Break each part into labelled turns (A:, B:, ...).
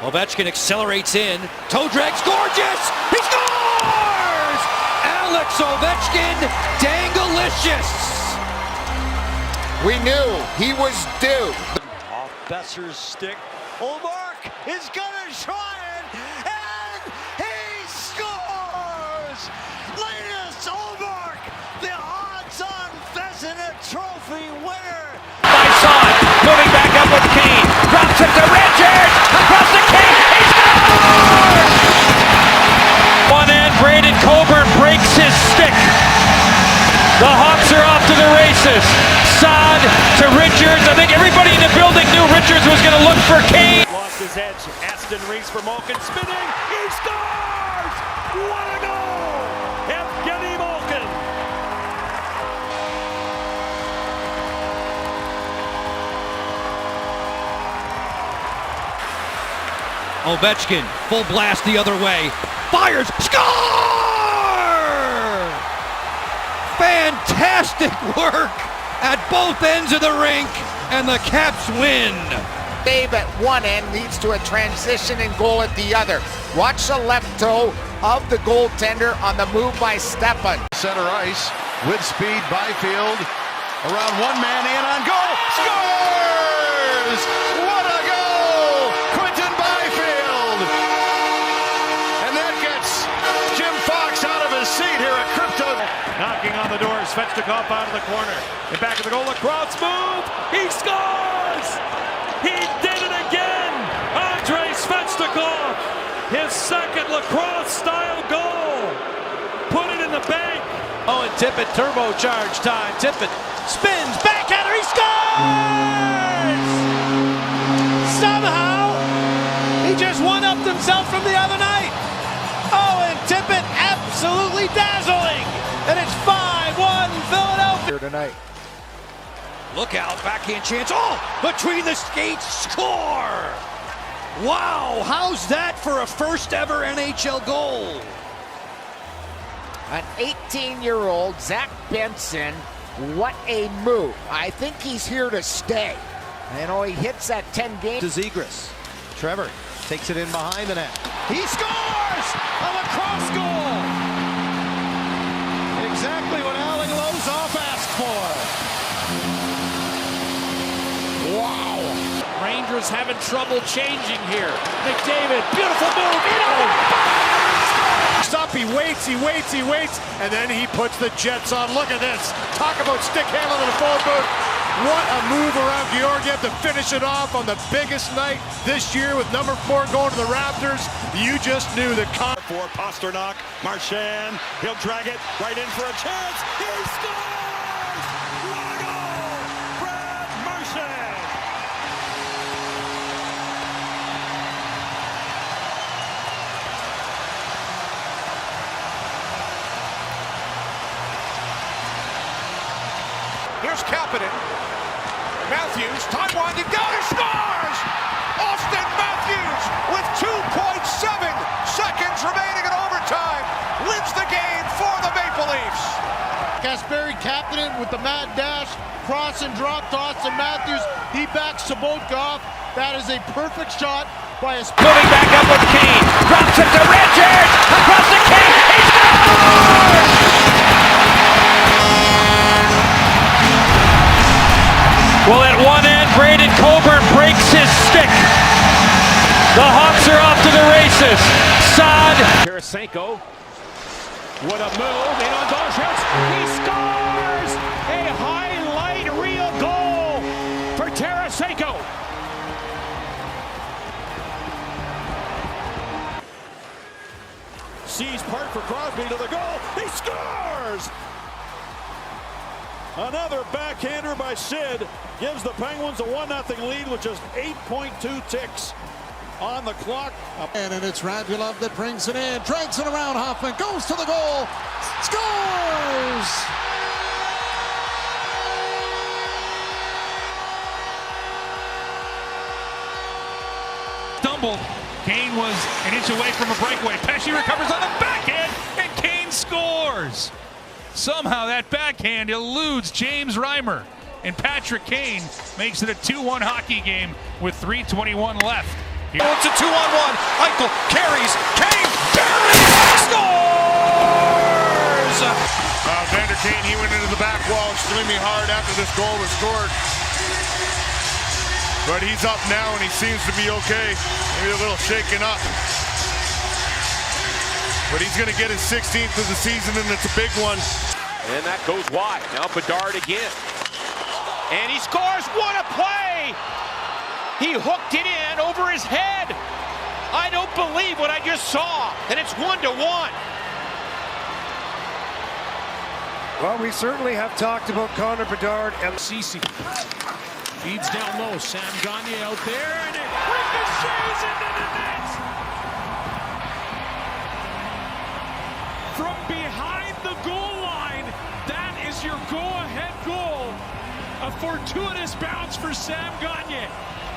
A: Ovechkin accelerates in. Toe drag's gorgeous! He scores! Alex Ovechkin, dangalicious!
B: We knew he was due.
C: Off Besser's stick. Olmark is gonna try it, and he scores! Linus Olmark, the odds-on Vezina Trophy winner.
D: By Son, moving back up with Kane, drops it to Richards, across the Kane, he scores! One end, Braden Coburn breaks his stick. The Hawks are off to the races. Saad to Richards. I think everybody in the building knew Richards was going to look for Kane.
C: Lost his edge. Aston Reese for Malkin, spinning. He scores! What a goal! Evgeny Malkin.
A: Ovechkin, full blast the other way. Fires, score! Fantastic work at both ends of the rink, and the Caps win.
B: Save at one end leads to a transition and goal at the other. Watch the left toe of the goaltender on the move by Stepan.
E: Center ice with speed, Byfield around one man in on goal, scores! What a goal! Quinton Byfield! And that gets Jim Fox out of his seat here at Crypto.
C: Knocking on the door, Svechnikov out of the corner. And back of the goal, lacrosse move. He scores! He did it again! Andrei Svechnikov, his second lacrosse-style goal. Put it in the bank.
D: Oh, and Tippett, turbocharge time. Tippett spins, backhander, he scores! Somehow, he just one-upped himself from the other night. Oh, and Tippett absolutely dazzling. And it's 5-1 Philadelphia
B: Here tonight.
A: Look out, backhand chance. Oh, between the skates, score! Wow, how's that for a first ever NHL goal?
B: An 18-year-old Zach Benson, what a move. I think he's here to stay. You know, he hits that 10 games.
D: to Zegras. Trevor takes it in behind the net.
A: He scores! A lacrosse goal!
D: Exactly what Alan Lozoff asked for.
B: Wow.
D: Rangers having trouble changing here. McDavid, beautiful move.
C: Stop, he waits, and then he puts the Jets on. Look at this. Talk about stick handle in the phone booth. What a move around Georgiev to finish it off on the biggest night this year with number 4 going to the Raptors. You just knew that. For Pasternak, Marchand, he'll drag it right in for a chance. He scores! What a goal! Brad Marchand!
F: Here's Kapanen. Matthews, time winding down, he scores! Austin Matthews with 2.7 seconds remaining in overtime wins the game for the Maple Leafs.
G: Kasperi Kapanen with the mad dash, cross and drop toss to Matthews. He backs Sabotka off. That is a perfect shot by a...
D: Moving back up with Kane. Drops it to Richards. Across the Kane. He scores! Well, at one end, Braden Coburn breaks his stick. The Hawks are off to the races. Saad. Tarasenko. What a move. In on Doshevich. He scores! A highlight reel goal for Tarasenko.
C: Sees part for Crosby to the goal. He scores! Another backhander by Sid gives the Penguins a 1-0 lead with just 8.2 ticks on the clock.
G: And it's Radulov that brings it in. Drags it around Hoffman. Goes to the goal. Scores!
H: Stumbled. Kane was an inch away from a breakaway. Pesce recovers on the backhand, and Kane scores. Somehow that backhand eludes James Reimer, and Patrick Kane makes it a 2-1 hockey game with 3:21 left.
A: It's a 2-on-1. Eichel carries. Kane scores!
C: Vander Kane, he went into the back wall extremely hard after this goal was scored. But he's up now and he seems to be okay. Maybe a little shaken up. But he's going to get his 16th of the season, and it's a big one.
F: And that goes wide. Now Bedard again. And he scores. What a play! He hooked it in over his head. I don't believe what I just saw. And it's 1-1.
I: Well, we certainly have talked about Connor Bedard and
H: Cece feeds down low. Sam Gagner out there, and it ricochets into the net. From behind the goal line, that is your go-ahead goal. A fortuitous bounce for Sam Gagner.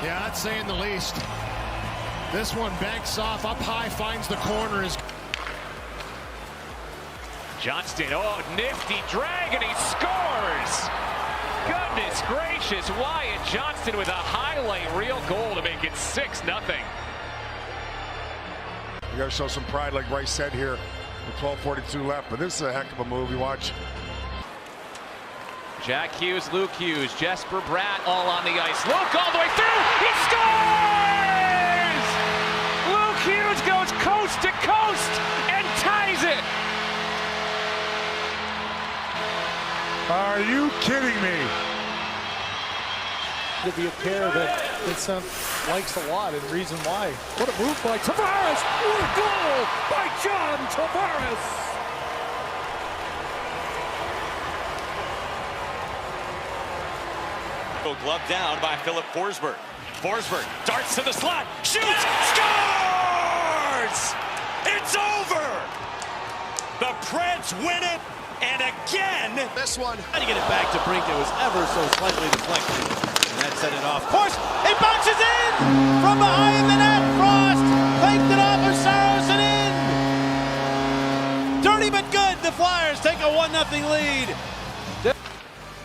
G: Yeah, that's saying the least. This one banks off, up high, finds the corner.
D: Johnston, oh, nifty drag, and he scores! Goodness gracious, Wyatt Johnston with a highlight reel goal to make it 6-0.
C: You got to show some pride, like Bryce said here, with 12:42 left. But this is a heck of a move. You watch.
D: Jack Hughes, Luke Hughes, Jesper Bratt all on the ice. Luke all the way through, he scores! Luke Hughes goes coast to coast and ties it.
C: Are you kidding me?
G: To be a pair that Vincent likes a lot, and reason why. What a move by Tavares! What a goal by John Tavares!
A: Glove down by Philip Forsberg. Forsberg darts to the slot, shoots, scores! It's over! The Preds win it, and again,
E: This one.
A: trying to get it back to Brink. It was ever so slightly deflected, and that set it off. Of course, it bounces in from behind the net. Frost faked it off of Saros and in. Dirty but good. The Flyers take a 1-0 lead.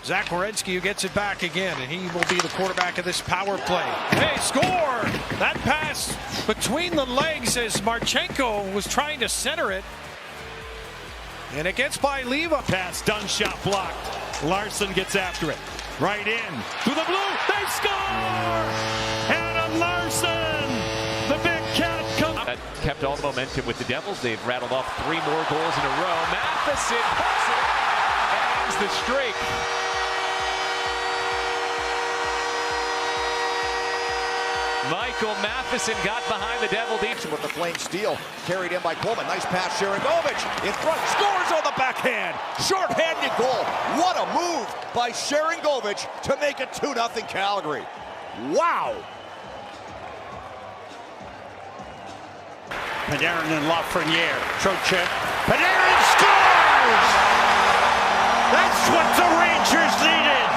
I: Zach Werenski, who gets it back again, and he will be the quarterback of this power play. Hey, score! That pass between the legs as Marchenko was trying to center it. And it gets by Leva.
H: Pass, done, shot blocked. Larson gets after it. Right in. Through the blue, they score! Adam Larson! The big cat comes.
D: That kept all the momentum with the Devils. They've rattled off 3 more goals in a row. Matheson puts it. Ends the streak. Michael Matheson got behind the Devil deep.
F: With the flame steal, carried in by Coleman. Nice pass, Sharangovich in front, scores on the backhand. Short-handed goal. What a move by Sharangovich to make it 2-0 Calgary. Wow.
A: Panarin and Lafreniere. Trocheck. Panarin scores! That's what the Rangers needed.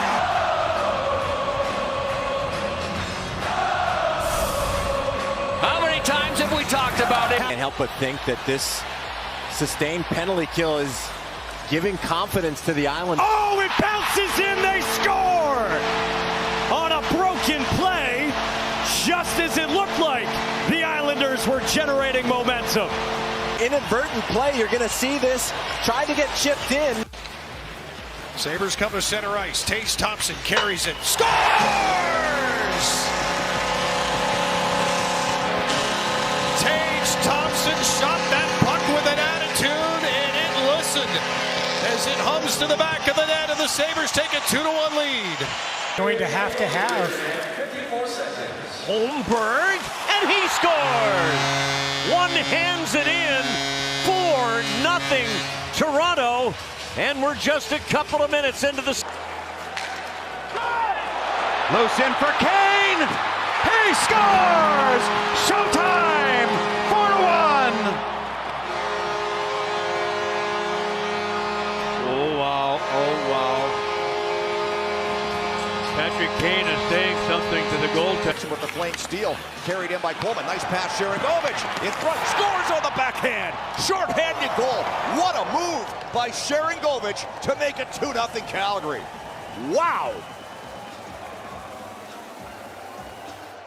D: How many times have we talked about it?
J: Can't help but think that this sustained penalty kill is giving confidence to the Islanders.
A: Oh, it bounces in, they score! On a broken play, just as it looked like the Islanders were generating momentum.
J: Inadvertent play, you're going to see this. Try to get chipped in.
I: Sabres come to center ice. Tage Thompson carries it. Scores! Tage Thompson shot that puck with an attitude, and it listened as it hums to the back of the net, and the Sabres take a 2-1 lead.
G: Going to have
A: Holmberg, and he scores! One hands it in, 4-0 Toronto, and we're just a couple of minutes into the...
E: Loose in for Kane. He scores! Showtime! 4-1.
A: Oh, wow. Oh, wow. Patrick Kane is saying something to the goaltender.
F: With the flame steal, carried in by Coleman. Nice pass, Sharangovich in front, scores on the backhand. Short-handed goal. What a move by Sharangovich to make it 2-0 Calgary. Wow.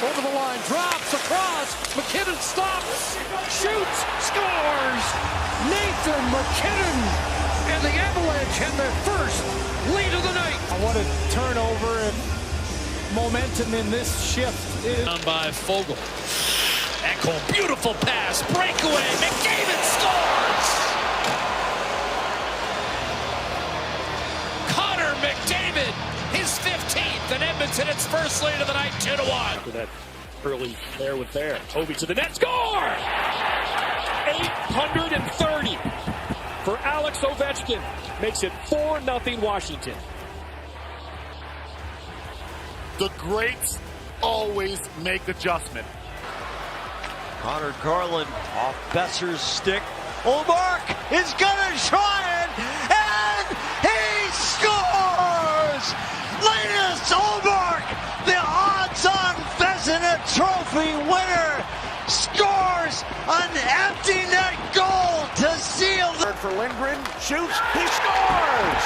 I: Over the line, drops across. McKinnon stops, shoots, scores. Nathan McKinnon and the Avalanche have their first lead of the night.
K: What a turnover and momentum in this shift.
H: Down by Fogle. Ekholm, beautiful pass, breakaway. McDavid scores. Connor McDavid, his 15th, and Edmonton its first lead of the night, 2-1.
L: That early there with there. Toby to the net, score! 830 for Alex Ovechkin. Makes it 4-0 Washington.
C: The greats always make adjustment.
A: Connor Garland off Besser's stick. Olmark is gonna try it, and he scores! Linus Olmark, the odds-on Vezina Trophy winner, scores an empty net goal to seal the...
B: For Lindgren, shoots, he scores!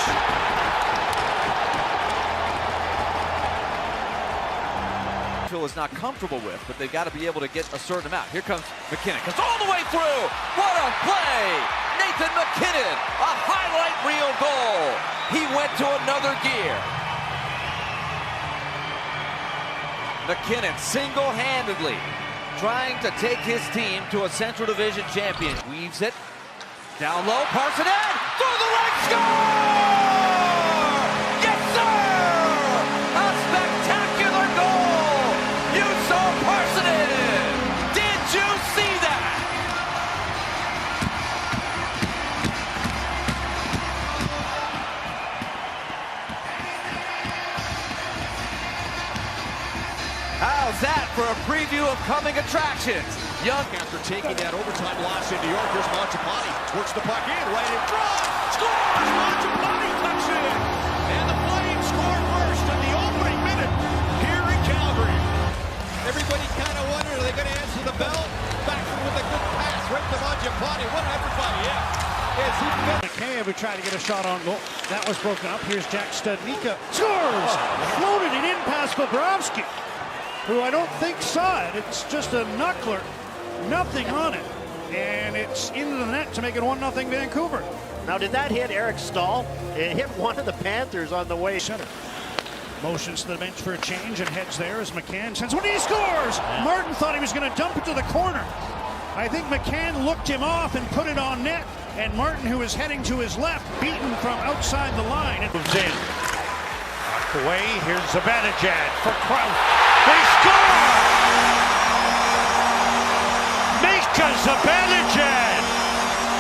M: is not comfortable with, but they've got to be able to get a certain amount. Here comes McKinnon, comes all the way through. What a play! Nathan McKinnon, a highlight reel goal. He went to another gear. McKinnon single-handedly trying to take his team to a Central Division champion. Weaves it down low, Parsonen through the leg, score! Yes, sir! A spectacular goal! You saw Parsonen! Did you see that? How's that for a preview of coming attractions? Young
F: after taking that overtime loss in New York. Here's Mangiapane, works the puck in, right in front, scores! Mangiapane tucks it in, and the Flames score first in the opening minute here in Calgary.
E: Everybody kind of wondered, are they going to answer the bell? Back with a good pass, right to Mangiapane. What everybody,
I: McCabe who tried to get a shot on goal. That was broken up. Here's Jack Studnicka. Scores! Floated it in past Bobrovsky, who I don't think saw it. It's just a knuckler. Nothing on it. And it's into the net to make it 1-0 Vancouver.
K: Now, did that hit Eric Stahl? It hit one of the Panthers on the way.
I: Center. Motions to the bench for a change and heads there as McCann sends one. He scores! Martin thought he was going to dump it to the corner. I think McCann looked him off and put it on net. And Martin, who is heading to his left, beaten from outside the line. It moves in. Knocked away. Here's Zibanejad for Kraut. They score! Mika Zibanejad!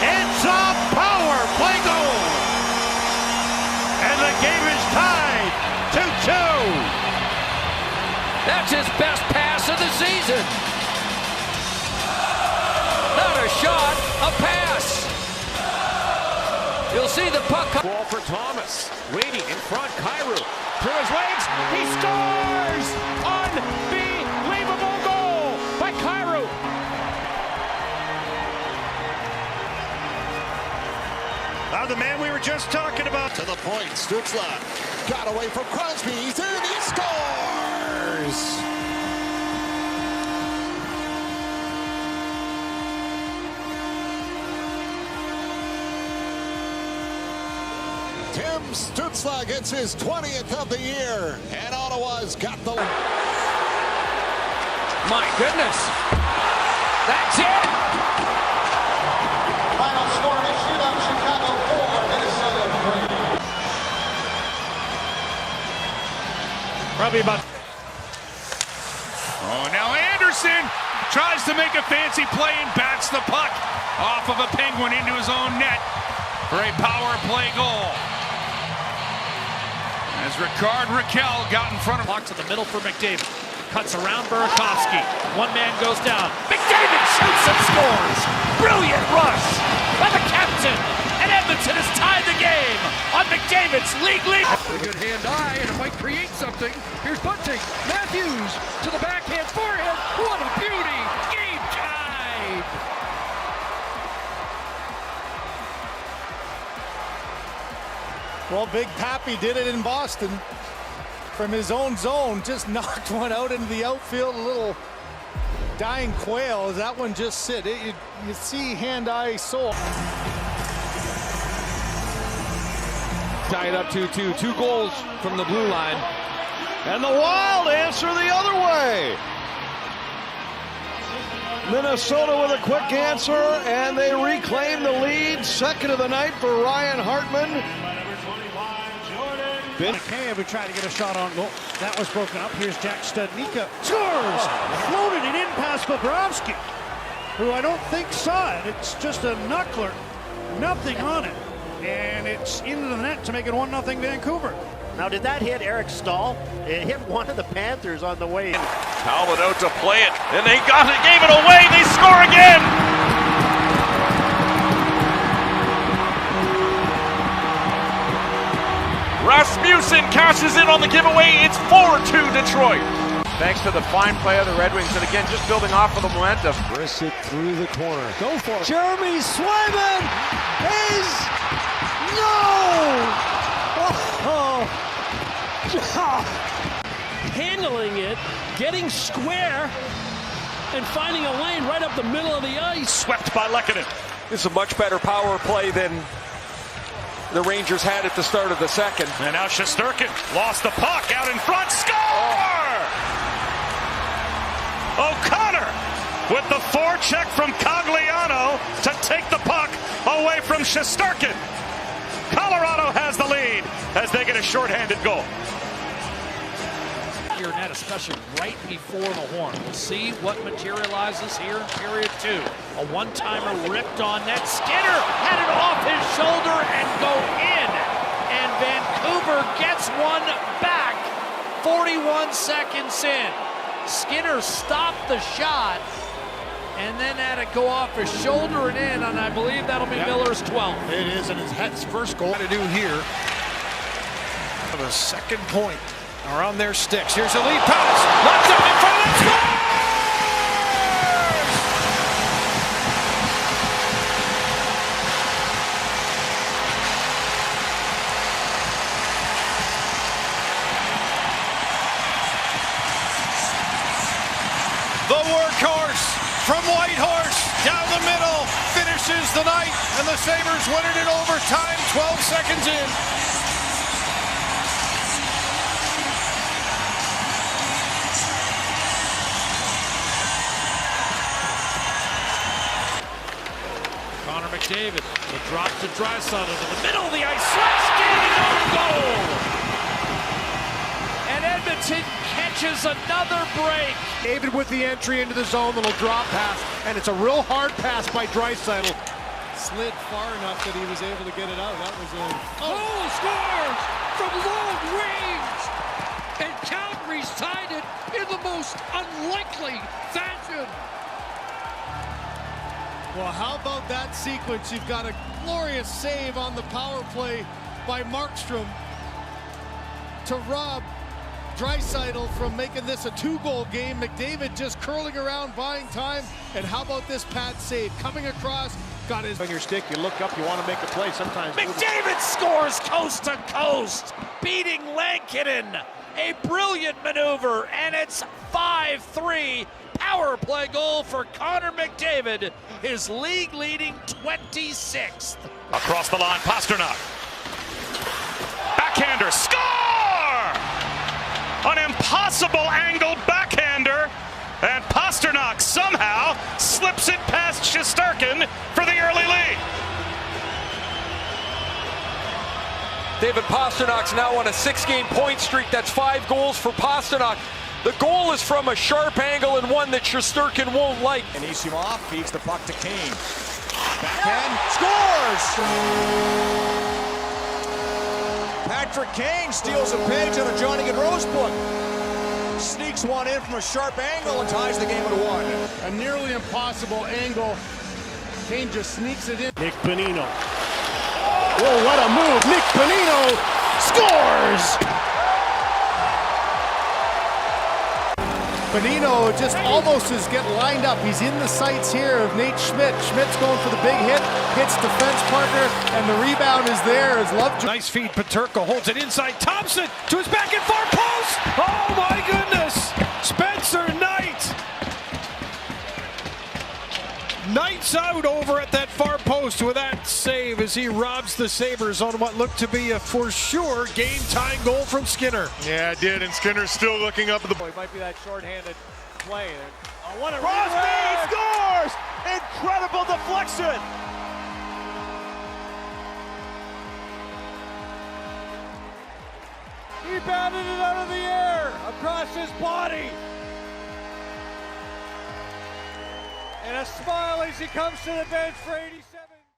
I: It's a power play goal! And the game is tied 2-2.
M: That's his best pass of the season. Not a shot, a pass. You'll see the puck come.
A: Ball for Thomas. Waiting in front. Kyrou through his legs. He scores! Unbelievable goal by Kyrou.
I: The man we were just talking about.
F: To the point, Stützle got away from Crosby. He's in, he scores! Tim Stützle gets his 20th of the year, and Ottawa's got the...
M: My goodness. That's it.
N: Final score in shootout, Chicago 4, Minnesota 3.
I: Probably about...
H: Oh, now Anderson tries to make a fancy play and bats the puck off of a Penguin into his own net for a power play goal. As Ricard Raquel got in front of
I: puck to the middle for McDavid. Cuts around Burakovsky. One man goes down. McDavid shoots and scores. Brilliant rush by the captain. And Edmonton has tied the game on McDavid's league lead.
F: A good hand-eye, and it might create something. Here's Bunting. Matthews to the backhand forehand. What a beauty. Game tied.
G: Well, Big Pappy did it in Boston.
K: from his own zone, just knocked one out into the outfield. A little dying quail as that one just sit. You see hand-eye soul.
D: Tie it up 2-2. 2 goals from the blue line.
E: And the Wild answer the other way. Minnesota with a quick answer, and they reclaim the lead. Second of the night for Ryan Hartman.
I: McKay would try to get a shot on goal. That was broken up. Here's Jack Studnicka. Scores! Floated it in past Bobrovsky, who I don't think saw it. It's just a knuckler. Nothing on it. And it's into the net to make it 1-0 Vancouver.
O: Now, did that hit Eric Stahl? It hit one of the Panthers on the way in.
D: Talbot out to play it, and they got it, gave it away. They score again. Rasmussen cashes in on the giveaway. It's 4-2 Detroit.
J: Thanks to the fine play of the Red Wings, and again, just building off of the momentum.
C: Brissett through the corner.
K: Go for it.
C: Jeremy Swayman is no!
L: Handling it, getting square, and finding a lane right up the middle of the ice.
H: Swept by Lehkonen.
D: It's a much better power play than the Rangers had at the start of the second.
H: And now Shesterkin lost the puck out in front. Score! O'Connor with the forecheck from Cogliano to take the puck away from Shesterkin. Colorado has the lead as they get a shorthanded goal.
P: Your net, especially right before the horn. We'll see what materializes here in period 2. A one-timer ripped on net. Skinner had it off his shoulder and go in. And Vancouver gets one back 41 seconds in. Skinner stopped the shot and then had it go off his shoulder and in, and I believe that'll be Miller's 12th.
C: It is, and it's first goal.
I: To do here. For the second point are on their sticks. Here's a lead pass. Left up in front of the The workhorse from Whitehorse down the middle finishes the night, and the Sabres win it in overtime, 12 seconds in.
P: Connor McDavid, the drop to Draisaitl to the middle of the ice, slice game, goal! And Edmonton catches another break.
C: David with the entry into the zone, little drop pass, and it's a real hard pass by Draisaitl.
K: Slid far enough that he was able to get it out. That was a...
L: Cole scores from long range, and Calgary's tied it in the most unlikely fashion.
K: Well, how about that sequence? You've got a glorious save on the power play by Markstrom to rob Draisaitl from making this a 2-goal game. McDavid just curling around, buying time. And how about this pad save? Coming across, got his...
C: On your stick, you look up, you want to make a play. Sometimes...
P: McDavid scores coast to coast, beating Lankinen. A brilliant maneuver, and it's 5-3. Power play goal for Connor McDavid, his league-leading 26th.
H: Across the line, Pasternak. Backhander, score! An impossible angled backhander, and Pasternak somehow slips it past Shesterkin for the early lead.
D: David Pasternak's now on a 6-game point streak. That's 5 goals for Pasternak. The goal is from a sharp angle and one that Shesterkin won't like.
F: Anisimov feeds the puck to Kane. Backhand, scores! Patrick Kane steals a page out of Johnny Gaudreau's book. Sneaks one in from a sharp angle and ties the game at 1.
K: A nearly impossible angle. Kane just sneaks it in.
I: Nick Bonino.
K: Oh, what a move. Nick Bonino scores! Bonino just almost is getting lined up. He's in the sights here of Nate Schmidt. Schmidt's going for the big hit, hits defense partner, and the rebound is there as Lovejoy.
I: Nice feed. Paterka holds it inside. Thompson to his back and far post. Oh my goodness! Spencer Knight. Knight's out over at that far post with that save as he robs the Sabres on what looked to be a for sure game-tying goal from Skinner.
C: Yeah, it did, and Skinner's still looking up at the...
Q: It might be that short-handed play.
R: What a Crosby scores! Incredible deflection!
Q: He batted it out of the air across his body. And a smile as he comes to the bench for 86.